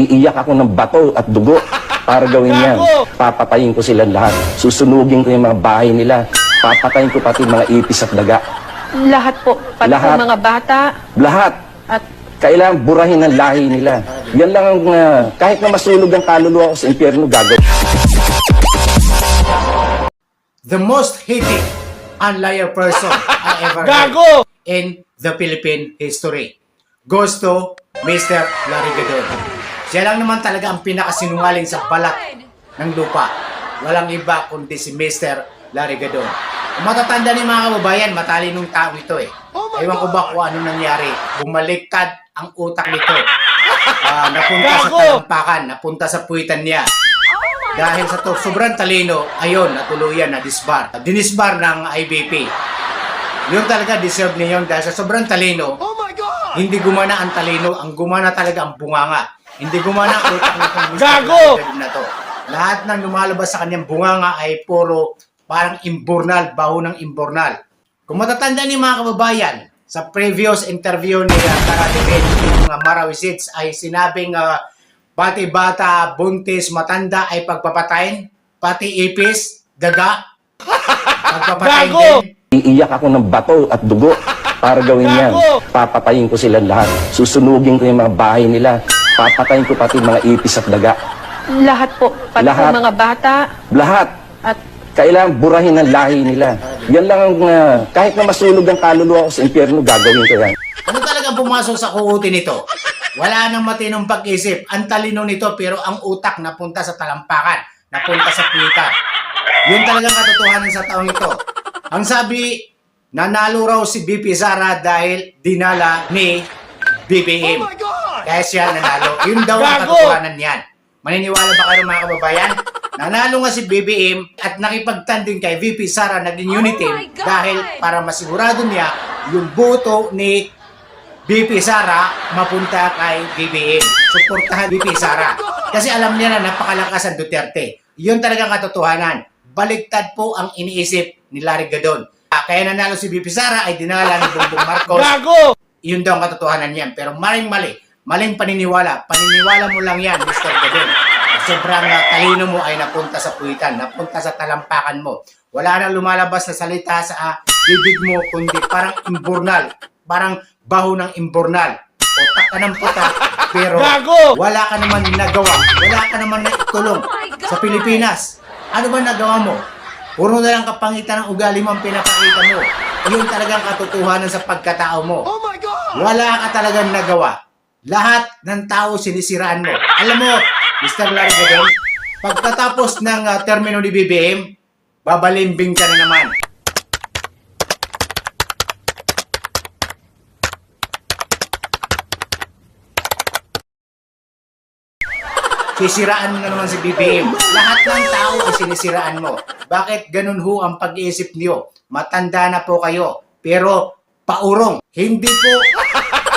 Iiyak ako ng bato at dugo para gawin yan. Papatayin ko silang lahat. Susunugin ko yung mga bahay nila. Papatayin ko pati mga ipis at daga. Lahat po. Pati Lahat. po mga bata. Lahat. At Kailangan burahin ang lahi nila. Yan lang ang, kahit na masulog ang kaluluwa ko sa impyerno, gagawin. The most hated and liar person I ever heard in the Philippine history goes to Mr. Larry Gadon. Siya lang naman talaga ang pinakasinungaling sa balat ng lupa. Walang iba kundi si Mr. Larry Gadon. Kung matatanda ni mga kababayan, matalinong tao ito eh. Ewan ko ba kung ano nangyari. Bumaliktad ang utak nito. Napunta sa talampakan, napunta sa puwitan niya. Dahil sa sobrang talino, ayun, natuluyan na disbar. Dinisbar ng IBP. Yun talaga deserve niya yun dahil sa sobrang talino, hindi gumana ang talino, ang gumana talaga ang bunganga. Hindi gumana ang utak nitong na to. Lahat ng lumalabas sa kanyang bunganga ay puro parang imburnal, baho ng imburnal. Kung matatanda ni mga kababayan, sa previous interview ni Karatibin, yung mga Marawisits ay sinabing pati bata, buntis, matanda ay pagpapatayin, pati ipis, daga, pagpapatayin din. Iiyak ako ng bato at dugo para gawin yan. Papatayin ko silang lahat. Susunugin ko yung mga bahay nila. Papatayin ko pati mga ipis at daga. lahat po. Pati Lahat. po mga bata. Lahat. At Kailangan burahin ang lahi nila. Yan lang ang, kahit na masulog ang kaluluwa ko sa impyerno, gagawin ko yan. Ano talagang pumasok sa kuuti nito? Wala nang matinong pag-isip. Ang talino nito pero ang utak napunta sa talampakan, napunta sa puwitan. Yun talagang katotohanan sa taong ito. Ang sabi, nanalo raw si BP Sara dahil dinala ni BBM. Kaya siya nanalo. Yun daw ang katotohanan niyan. Maniniwala ba kayo mga kababayan? Nanalo nga si BBM at nakipagtanding kay VP Sara naging unity dahil para masigurado niya yung boto ni VP Sara mapunta kay BBM. Suportahan VP Sara. Kasi alam niya na napakalakas ang Duterte. Yun talagang katotohanan. Baliktad po ang iniisip ni Larry Gadon. Kaya nanalo si VP Sara ay dinala ni Bongbong Marcos. Yun daw ang katotohanan niyan. Pero maling-mali. Maling paniniwala. Paniniwala mo lang yan, Mr. Gadon. Sobrang talino mo ay napunta sa puwitan, napunta sa talampakan mo. Wala nang lumalabas na salita sa bibig mo, kundi parang imburnal. Parang baho ng imburnal. Utak ka ng putak, pero wala ka naman nagawa. Wala ka naman naitulong sa Pilipinas. Ano ba nagawa mo? Puro na lang kapangitan ng ugali mo ang pinapakita mo. Yun talagang katotohanan sa pagkatao mo. Wala ka talagang nagawa. Lahat ng tao sinisiraan mo. Alam mo, Mr. Larry Gadon, pagkatapos ng termino ni BBM, babalimbing ka na naman. Sisiraan mo na naman si BBM. Lahat ng tao ay sinisiraan mo. Bakit ganun ho ang pag-iisip niyo? Matanda na po kayo, pero paurong. Hindi po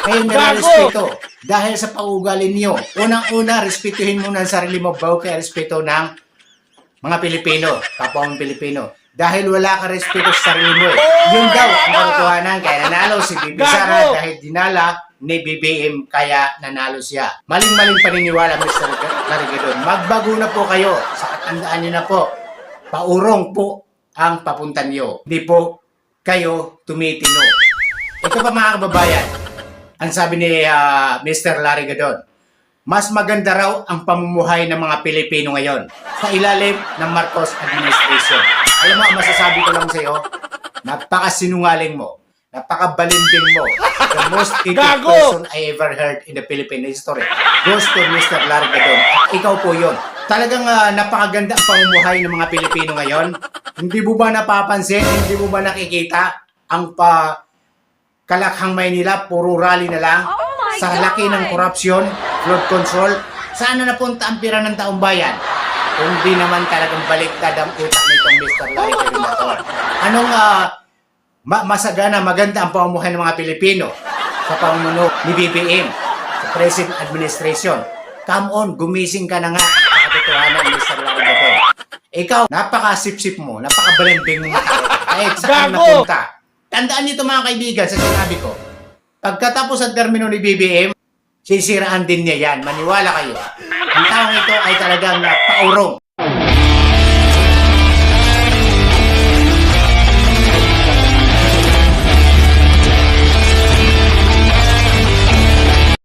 kayo nare-respeto dahil sa paugali niyo. Unang-una, respetuhin mo ng sarili mo bago kaya respeto ng mga Pilipino, kapwa mong Pilipino. Dahil wala ka respeto sa sarili mo. Yun daw ang katotohanan. Kaya nanalo si BB Sara dahil dinala ni BBM kaya nanalo siya. Maling-maling paniniwala, Mr. Larry Gadon. Magbago na po kayo. Sa katandaan nyo na po, paurong po ang papuntan nyo. Hindi po kayo tumitino. Ito pa mga kababayan, ang sabi ni Mr. Larry Gadon, mas maganda raw ang pamumuhay ng mga Pilipino ngayon sa ilalim ng Marcos administration. Alam mo, masasabi ko lang sa iyo, napakasinungaling mo, napakabalimbing mo. The most hated person I ever heard in the Philippine history goes to Mr. Larry Gadon. Ikaw po yun. Talagang napakaganda ang pamumuhay ng mga Pilipino ngayon. Hindi mo ba napapansin, hindi mo ba nakikita ang Kalakhang Maynila, puro rally na lang. Sa laki ng korupsyon, flood control, saan na napunta ang pira ng taong bayan? Kung di naman talagang baliktad ang utak nitong Mr. Larry Gadon. Anong masagana, maganda ang pamumuhay ng mga Pilipino sa pamumuno ni BBM, sa President Administration? Come on, gumising ka na nga sa katotohanan, Mr. Larry Gadon. Ikaw, napaka-sip-sip mo, napaka-balimbing mo tao. Kahit saan napunta. Tandaan nito mga kaibigan sa sinabi ko. Pagkatapos ang termino ni BBM, sisiraan din niya yan. Maniwala kayo. Ang taong ito ay talagang paurong.